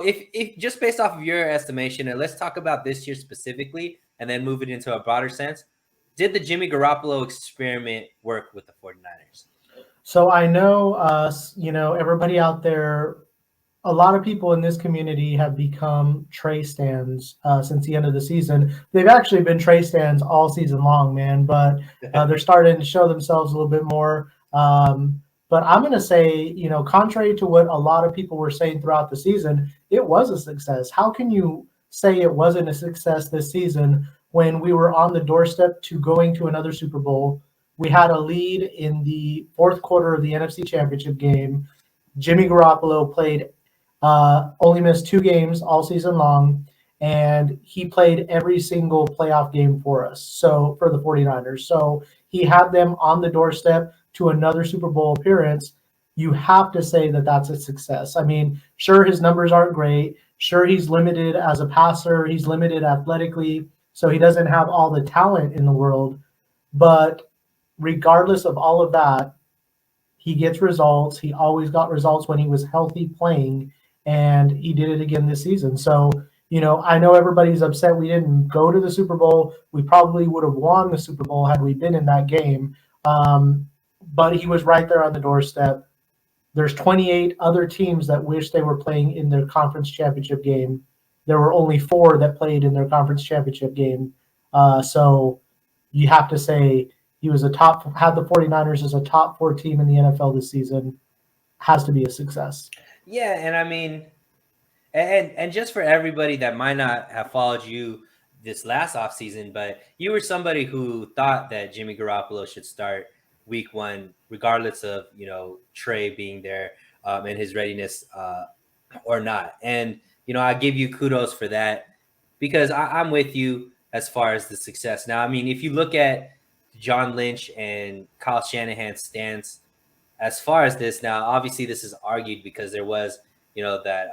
if just based off of your estimation, and let's talk about this year specifically, and then move it into a broader sense, did the Jimmy Garoppolo experiment work with the 49ers? So I know, everybody out there, a lot of people in this community have become Trey stands since the end of the season. They've actually been Trey stands all season long, man, but they're starting to show themselves a little bit more. But I'm going to say, contrary to what a lot of people were saying throughout the season, it was a success. How can you say it wasn't a success this season when we were on the doorstep to going to another Super Bowl? We had a lead in the fourth quarter of the NFC Championship game. Jimmy Garoppolo played only missed 2 games all season long, and he played every single playoff game for us, so for the 49ers. So he had them on the doorstep to another Super Bowl appearance. You have to say that that's a success. I mean, sure, his numbers aren't great. Sure, he's limited as a passer. He's limited athletically, so he doesn't have all the talent in the world. But regardless of all of that, he gets results. He always got results when he was healthy playing, and he did it again this season. So, I know everybody's upset we didn't go to the Super Bowl. We probably would have won the Super Bowl had we been in that game. But he was right there on the doorstep. There's 28 other teams that wish they were playing in their conference championship game. There were only 4 that played in their conference championship game. So you have to say he was had the 49ers as a top 4 team in the NFL this season. Has to be a success. Yeah, and I mean, and just for everybody that might not have followed you this last offseason, but you were somebody who thought that Jimmy Garoppolo should start week 1, regardless of, Trey being there and his readiness or not. And, I give you kudos for that because I'm with you as far as the success. Now, I mean, if you look at John Lynch and Kyle Shanahan's stance as far as this, now, obviously this is argued because there was, that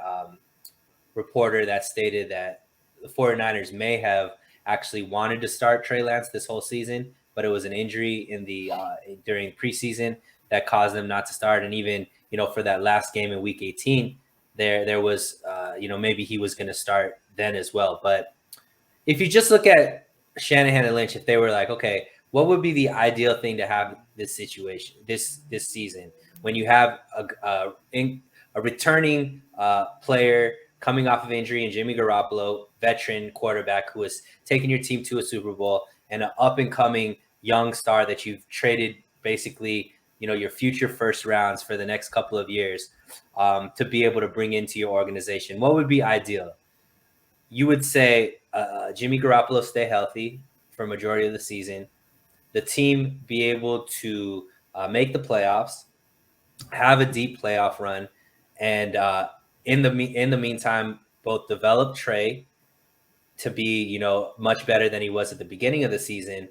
reporter that stated that the 49ers may have actually wanted to start Trey Lance this whole season, but it was an injury in the during preseason that caused them not to start. And even, for that last game in week 18, there was, maybe he was going to start then as well. But if you just look at Shanahan and Lynch, if they were like, okay, what would be the ideal thing to have this situation, this season, when you have a returning player coming off of injury in Jimmy Garoppolo, veteran quarterback who has taken your team to a Super Bowl, and an up-and-coming young star that you've traded basically, your future first rounds for the next couple of years to be able to bring into your organization? What would be ideal? You would say Jimmy Garoppolo stay healthy for a majority of the season, the team be able to make the playoffs, have a deep playoff run, and in the meantime, both develop Trey to be, much better than he was at the beginning of the season,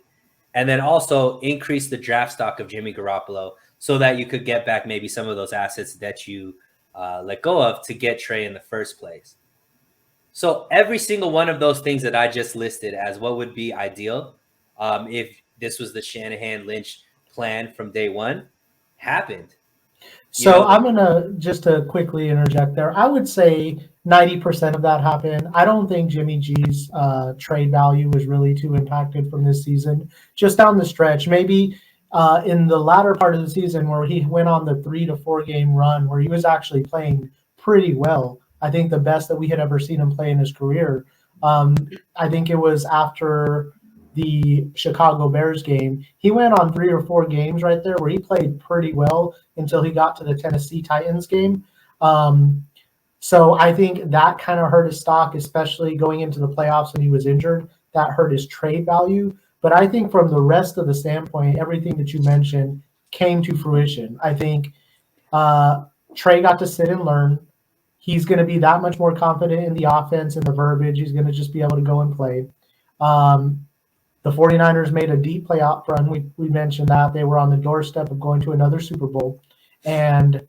and then also increase the draft stock of Jimmy Garoppolo so that you could get back maybe some of those assets that you let go of to get Trey in the first place. So every single one of those things that I just listed as what would be ideal if this was the Shanahan-Lynch plan from day one happened. So I'm going to quickly interject there. I would say 90% of that happened. I don't think Jimmy G's trade value was really too impacted from this season. Just down the stretch, maybe in the latter part of the season where he went on the 3 to 4 game run where he was actually playing pretty well. I think the best that we had ever seen him play in his career. I think it was after the Chicago Bears game. He went on 3 or 4 games right there where he played pretty well until he got to the Tennessee Titans game. So I think that kind of hurt his stock, especially going into the playoffs when he was injured. That hurt his trade value. But I think from the rest of the standpoint, everything that you mentioned came to fruition. I think Trey got to sit and learn. He's going to be that much more confident in the offense and the verbiage. He's going to just be able to go and play. The 49ers made a deep playoff run. We mentioned that. They were on the doorstep of going to another Super Bowl. And,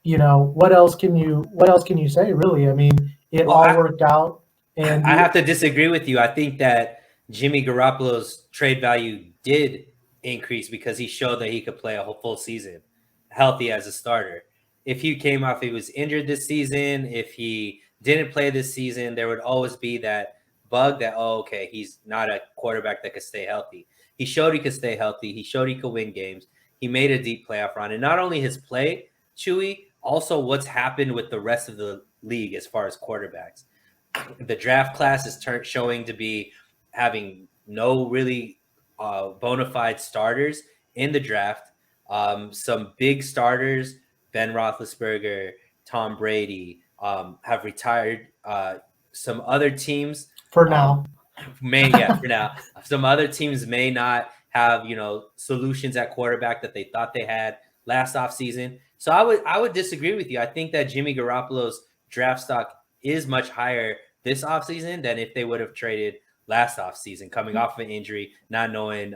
what else can you say, really? I mean, all worked out. And I have to disagree with you. I think that Jimmy Garoppolo's trade value did increase because he showed that he could play a whole full season healthy as a starter. If he came off, he was injured this season, if he didn't play this season, there would always be that bug that, oh, okay, he's not a quarterback that could stay healthy. He showed he could stay healthy. He showed he could win games. He made a deep playoff run. And not only his play, Chewy, also what's happened with the rest of the league as far as quarterbacks. The draft class is showing to be having no really bona fide starters in the draft. Some big starters, Ben Roethlisberger, Tom Brady, have retired. Some other teams for now. For now. Some other teams may not have, solutions at quarterback that they thought they had last offseason. So I would disagree with you. I think that Jimmy Garoppolo's draft stock is much higher this offseason than if they would have traded last offseason, coming off of an injury, not knowing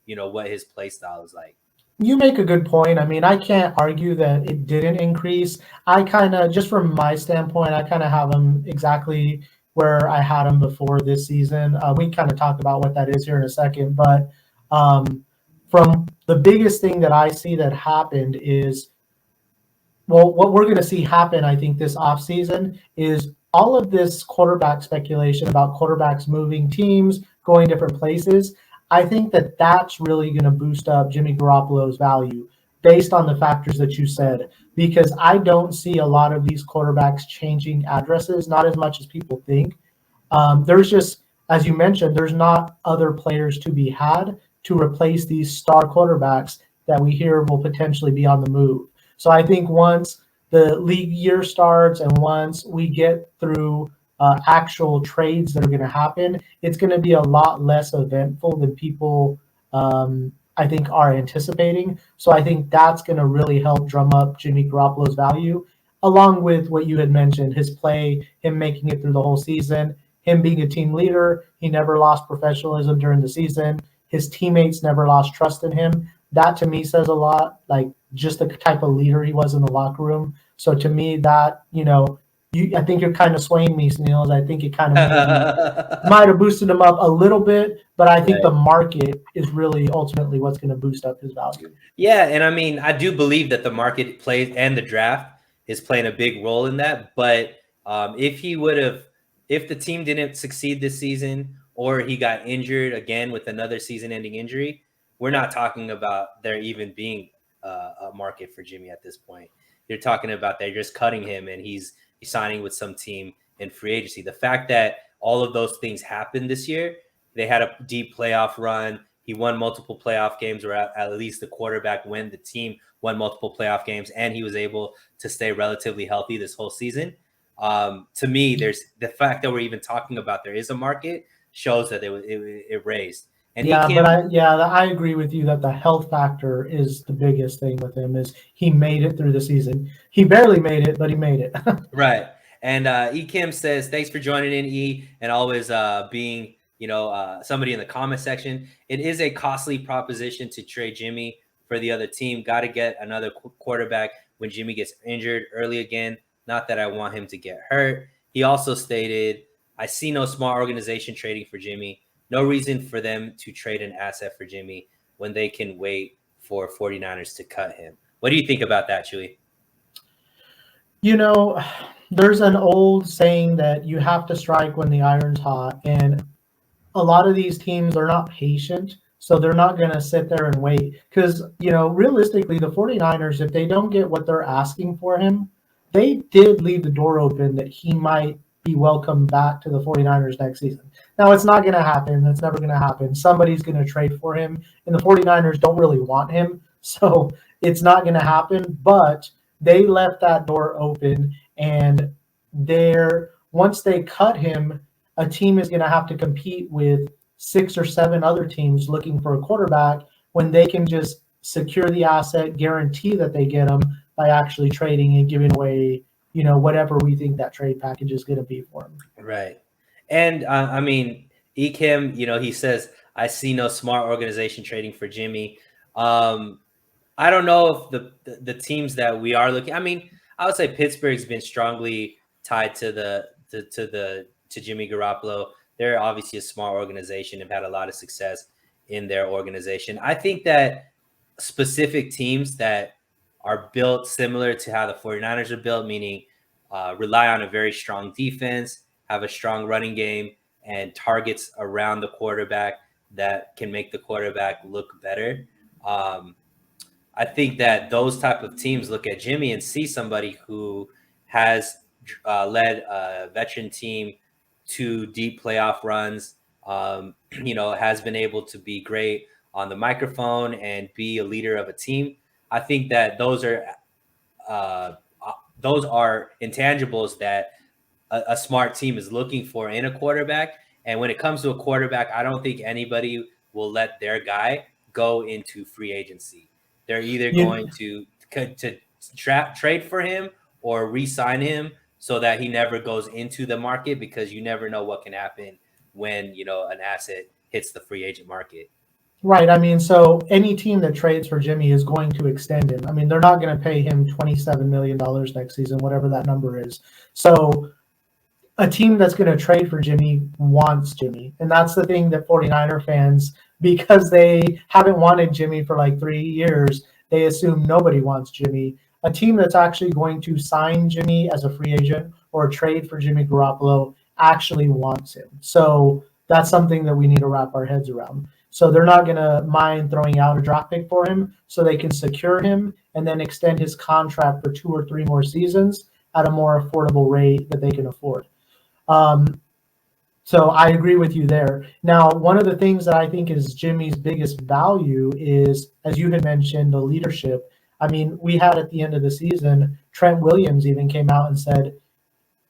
what his play style is like. You make a good point. I mean, I can't argue that it didn't increase. I kind of, just from my standpoint, I kind of have him exactly where I had him before this season. We kind of talked about what that is here in a second. But from the biggest thing that I see that happened is, well, what we're going to see happen, I think, this offseason is all of this quarterback speculation about quarterbacks moving teams, going different places. I think that that's really going to boost up Jimmy Garoppolo's value based on the factors that you said, because I don't see a lot of these quarterbacks changing addresses, not as much as people think. There's just, as you mentioned, there's not other players to be had to replace these star quarterbacks that we hear will potentially be on the move. So I think once the league year starts and once we get through actual trades that are going to happen, it's going to be a lot less eventful than people, I think, are anticipating. So I think that's going to really help drum up Jimmy Garoppolo's value, along with what you had mentioned, his play, him making it through the whole season, him being a team leader. He never lost professionalism during the season. His teammates never lost trust in him. That to me says a lot, like just the type of leader he was in the locker room. So to me, that, I think you're kind of swaying me, Sneals. I think it kind of might have boosted him up a little bit, but I think the market is really ultimately what's going to boost up his value. Yeah, and I mean, I do believe that the market plays and the draft is playing a big role in that. But if the team didn't succeed this season, or he got injured again with another season-ending injury, we're not talking about there even being a market for Jimmy at this point. You're talking about they're just cutting him and he's signing with some team in free agency. The fact that all of those things happened this year, they had a deep playoff run. He won multiple playoff games, or at least the quarterback the team won multiple playoff games, and he was able to stay relatively healthy this whole season. To me, there's the fact that we're even talking about there is a market shows that it raised. And I agree with you that the health factor is the biggest thing with him. Is he made it through the season? He barely made it, but he made it. Right. And E Kim says, thanks for joining in, E, and always being somebody in the comment section. It is a costly proposition to trade Jimmy for the other team. Got to get another quarterback when Jimmy gets injured early again. Not that I want him to get hurt. He also stated, I see no small organization trading for Jimmy. No reason for them to trade an asset for Jimmy when they can wait for 49ers to cut him. What do you think about that, Chewy? There's an old saying that you have to strike when the iron's hot, and a lot of these teams are not patient, so they're not going to sit there and wait. Because, realistically, the 49ers, if they don't get what they're asking for him, they did leave the door open that he might be welcome back to the 49ers next season. Now, it's not going to happen. That's never going to happen. Somebody's going to trade for him, and the 49ers don't really want him, so it's not going to happen. But they left that door open, and once they cut him, a team is going to have to compete with 6 or 7 other teams looking for a quarterback when they can just secure the asset, guarantee that they get them by actually trading and giving away, whatever we think that trade package is going to be for them. Right. And I mean, Ekim, he says, I see no smart organization trading for Jimmy. I don't know if the teams that we are looking, I mean, I would say Pittsburgh's been strongly tied to Jimmy Garoppolo. They're obviously a smart organization, have had a lot of success in their organization. I think that specific teams that are built similar to how the 49ers are built, meaning rely on a very strong defense, have a strong running game, and targets around the quarterback that can make the quarterback look better. Um, I think that those type of teams look at Jimmy and see somebody who has led a veteran team to deep playoff runs. Has been able to be great on the microphone and be a leader of a team. I think that uh, those are intangibles that a smart team is looking for in a quarterback. And when it comes to a quarterback, I don't think anybody will let their guy go into free agency. They're either You, going to trade for him or re-sign him so that he never goes into the market, because you never know what can happen when an asset hits the free agent market. right. I mean, so any team that trades for Jimmy is going to extend him. I mean, they're not going to pay him $27 million next season, whatever that number is. So a team that's going to trade for Jimmy wants Jimmy. And that's the thing that 49er fans, because they haven't wanted Jimmy for like 3 years, they assume nobody wants Jimmy. A team that's actually going to sign Jimmy as a free agent or trade for Jimmy Garoppolo actually wants him. So that's something that we need to wrap our heads around. So they're not going to mind throwing out a draft pick for him so they can secure him and then extend his contract for 2 or 3 more seasons at a more affordable rate that they can afford. Um, so I agree with you there. Now, one of the things that I think is Jimmy's biggest value is, as you had mentioned, the leadership. I mean, we had at the end of the season, Trent Williams even came out and said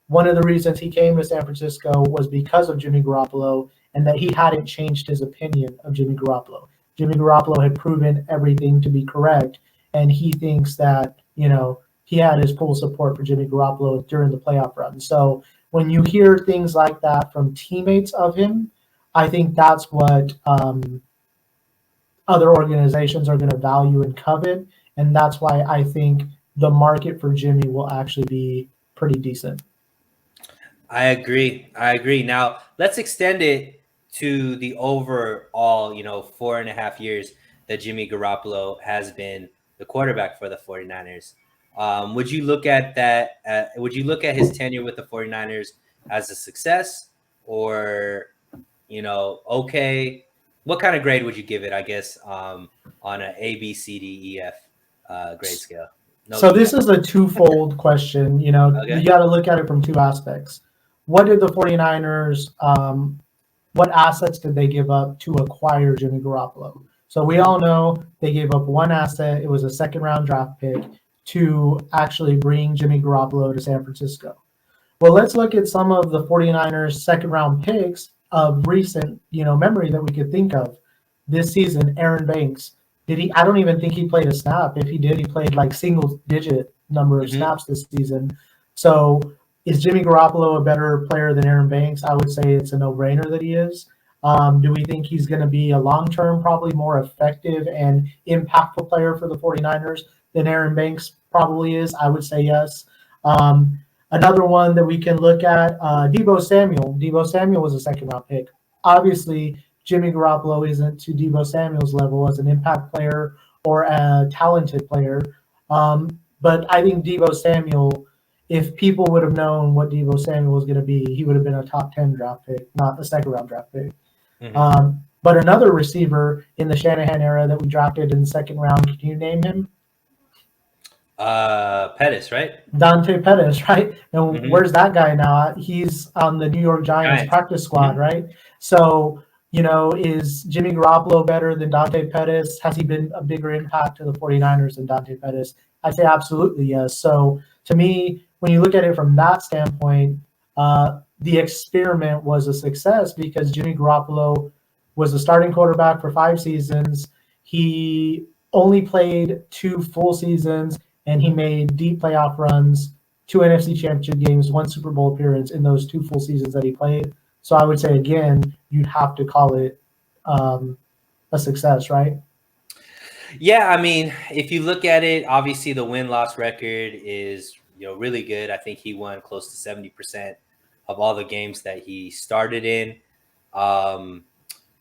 one of the reasons he came to San Francisco was because of Jimmy Garoppolo and that he hadn't changed his opinion of Jimmy Garoppolo. Jimmy Garoppolo had proven everything to be correct, and he thinks that, he had his full support for Jimmy Garoppolo during the playoff run. So when you hear things like that from teammates of him, I think that's what other organizations are going to value and covet. And that's why I think the market for Jimmy will actually be pretty decent. I agree. Now let's extend it to the overall, 4.5 years that Jimmy Garoppolo has been the quarterback for the 49ers. Would you look at that? Would you look at his tenure with the 49ers as a success, or, okay? What kind of grade would you give it, I guess, on a A, B, C, D, E, F grade scale? No So E. this is a twofold question. You Okay. got to look at it from two aspects. What did the 49ers, what assets did they give up to acquire Jimmy Garoppolo? So we all know they gave up one asset. It was a second round draft pick to actually bring Jimmy Garoppolo to San Francisco. Well, let's look at some of the 49ers second round picks of recent, memory that we could think of. This season, Aaron Banks. I don't even think he played a snap. If he did, he played like single digit number of Mm-hmm. snaps this season. So is Jimmy Garoppolo a better player than Aaron Banks? I would say it's a no-brainer that he is. Do we think he's going to be a long-term, probably more effective and impactful player for the 49ers than Aaron Banks probably is? I would say yes. Another one that we can look at, Deebo Samuel. Deebo Samuel was a second-round pick. Obviously, Jimmy Garoppolo isn't to Deebo Samuel's level as an impact player or a talented player. But I think Deebo Samuel, if people would have known what Deebo Samuel was going to be, he would have been a top 10 draft pick, not a second round draft pick. Mm-hmm. But another receiver in the Shanahan era that we drafted in the second round, can you name him? Pettis, right? Dante Pettis, right? And Mm-hmm. where's that guy now? He's on the New York Giants Giants. practice squad, Mm-hmm. right? So, is Jimmy Garoppolo better than Dante Pettis? Has he been a bigger impact to the 49ers than Dante Pettis? I'd say absolutely yes. So, to me, when you look at it from that standpoint, the experiment was a success because Jimmy Garoppolo was the starting quarterback for 5 seasons. He only played 2 full seasons and he made deep playoff runs, 2 NFC Championship games, 1 Super Bowl appearance in those 2 full seasons that he played. So I would say again, you'd have to call it a success, right? Yeah, I mean, if you look at it, obviously the win-loss record is really good. I think he won close to 70% of all the games that he started in. Um,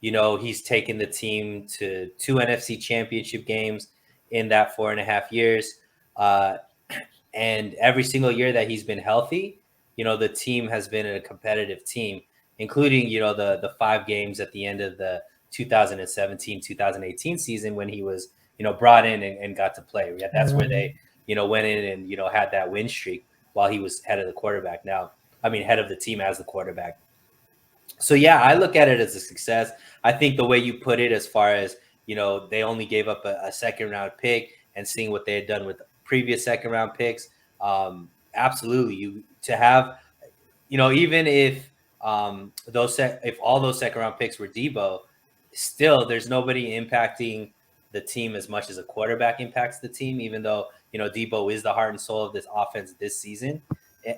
he's taken the team to 2 NFC Championship games in that 4.5 years. Uh, And every single year that he's been healthy, the team has been a competitive team, including, the 5 games at the end of the 2017-2018 season when he was, brought in and got to play. Yeah, that's where they, went in and, had that win streak while he was head of the quarterback. Head of the team as the quarterback. So yeah, I look at it as a success. I think the way you put it, as far as they only gave up a second round pick, and seeing what they had done with previous second round picks, absolutely. You to have, even if if all those second round picks were Debo, still there's nobody impacting the team as much as a quarterback impacts the team. Even though Debo is the heart and soul of this offense this season,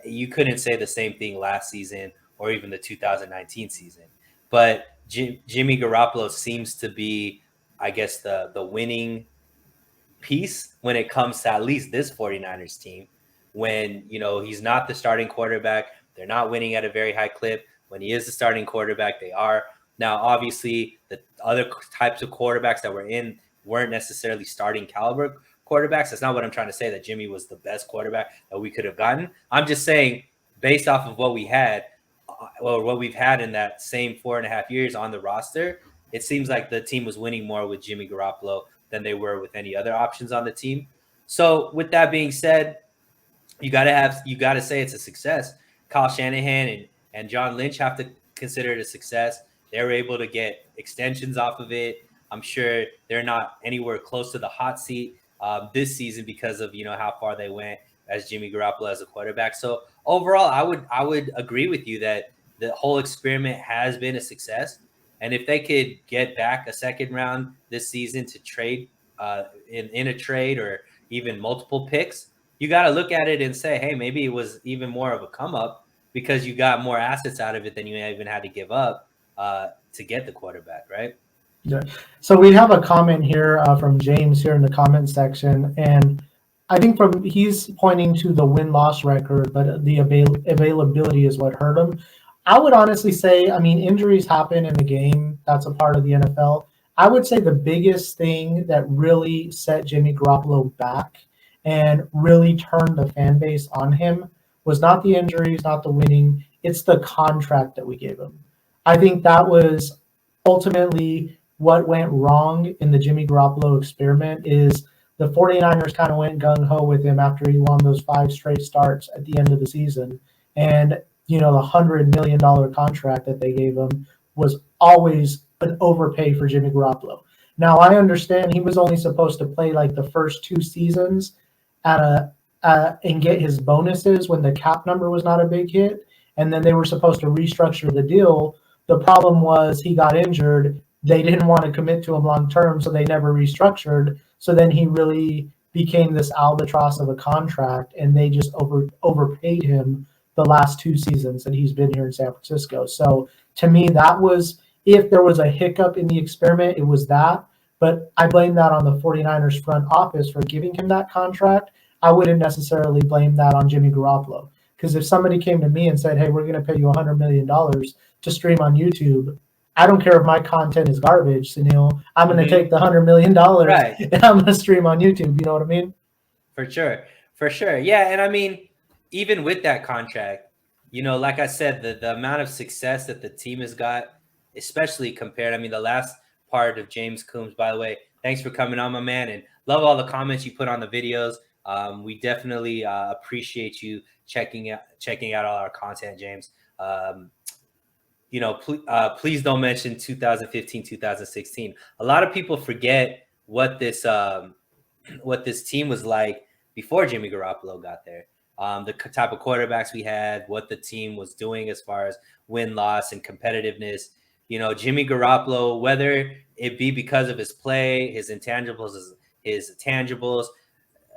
you couldn't say the same thing last season or even the 2019 season. But Jimmy Garoppolo seems to be, I guess, the winning piece when it comes to at least this 49ers team. When, he's not the starting quarterback, they're not winning at a very high clip. When he is the starting quarterback, they are. Now, obviously, the other types of quarterbacks that were in weren't necessarily starting caliber quarterbacks. That's not what I'm trying to say, that Jimmy was the best quarterback that we could have gotten. I'm just saying, based off of what we had, or what we've had in that same 4.5 years on the roster, it seems like the team was winning more with Jimmy Garoppolo than they were with any other options on the team. So with that being said, you got to say it's a success. Kyle Shanahan and John Lynch have to consider it a success. They were able to get extensions off of it. I'm sure they're not anywhere close to the hot seat this season because of how far they went as Jimmy Garoppolo as a quarterback. So overall, I would agree with you that the whole experiment has been a success. And if they could get back a second round this season to trade in a trade, or even multiple picks, you got to look at it and say, hey, maybe it was even more of a come up because you got more assets out of it than you even had to give up to get the quarterback, right? Yeah. So we have a comment here from James here in the comment section, and I think he's pointing to the win-loss record, but the availability is what hurt him. I would honestly say, injuries happen in the game. That's a part of the NFL. I would say the biggest thing that really set Jimmy Garoppolo back and really turned the fan base on him was not the injuries, not the winning. It's the contract that we gave him. I think that was ultimately what went wrong in the Jimmy Garoppolo experiment. Is the 49ers kind of went gung-ho with him after he won those 5 straight starts at the end of the season. And, the $100 million contract that they gave him was always an overpay for Jimmy Garoppolo. Now, I understand he was only supposed to play like the first 2 seasons and get his bonuses when the cap number was not a big hit. And then they were supposed to restructure the deal. The problem was he got injured. They didn't want to commit to him long term, so they never restructured. So then he really became this albatross of a contract, and they just overpaid him the last 2 seasons that he's been here in San Francisco. So to me, that was, if there was a hiccup in the experiment, it was that. But I blame that on the 49ers front office for giving him that contract. I wouldn't necessarily blame that on Jimmy Garoppolo. Because if somebody came to me and said, hey, we're going to pay you $100 million to stream on YouTube, I don't care if my content is garbage, Sunil. I'm going to take the $100 million Right. and I'm going to stream on YouTube. You know what I mean? For sure. Yeah, and even with that contract, like I said, the amount of success that the team has got, especially compared, the last part of James Coombs, by the way, thanks for coming on, my man, and love all the comments you put on the videos. We definitely appreciate you checking out all our content, James. Please don't mention 2015, 2016. A lot of people forget what this team was like before Jimmy Garoppolo got there. The type of quarterbacks we had, what the team was doing as far as win-loss and competitiveness. Jimmy Garoppolo, whether it be because of his play, his intangibles, his tangibles,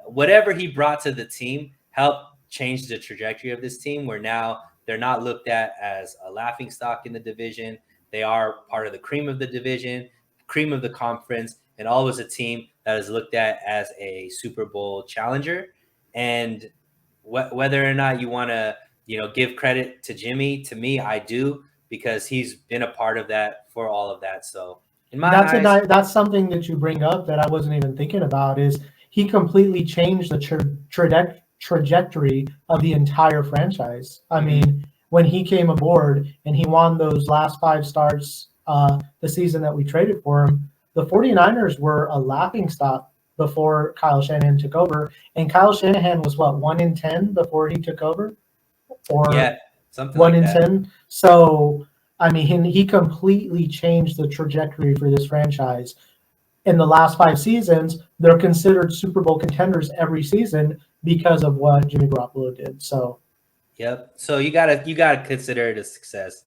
whatever he brought to the team helped change the trajectory of this team, where now they're not looked at as a laughing stock in the division. They are part of the cream of the division, cream of the conference, and always a team that is looked at as a Super Bowl challenger. And whether or not you want to, give credit to Jimmy, to me, I do, because he's been a part of that for all of that. So in my eyes, that's something that you bring up that I wasn't even thinking about. Is he completely changed the trajectory of the entire franchise. I mean, when he came aboard and he won those last 5 starts the season that we traded for him, the 49ers were a laughingstock before Kyle Shanahan took over. And Kyle Shanahan was what, 1-10 before he took over? Or yeah, something 1 like in that. 10. So, I mean, he completely changed the trajectory for this franchise. In the last 5 seasons, they're considered Super Bowl contenders every season because of what Jimmy Garoppolo did. So, Yep. So you gotta consider it a success.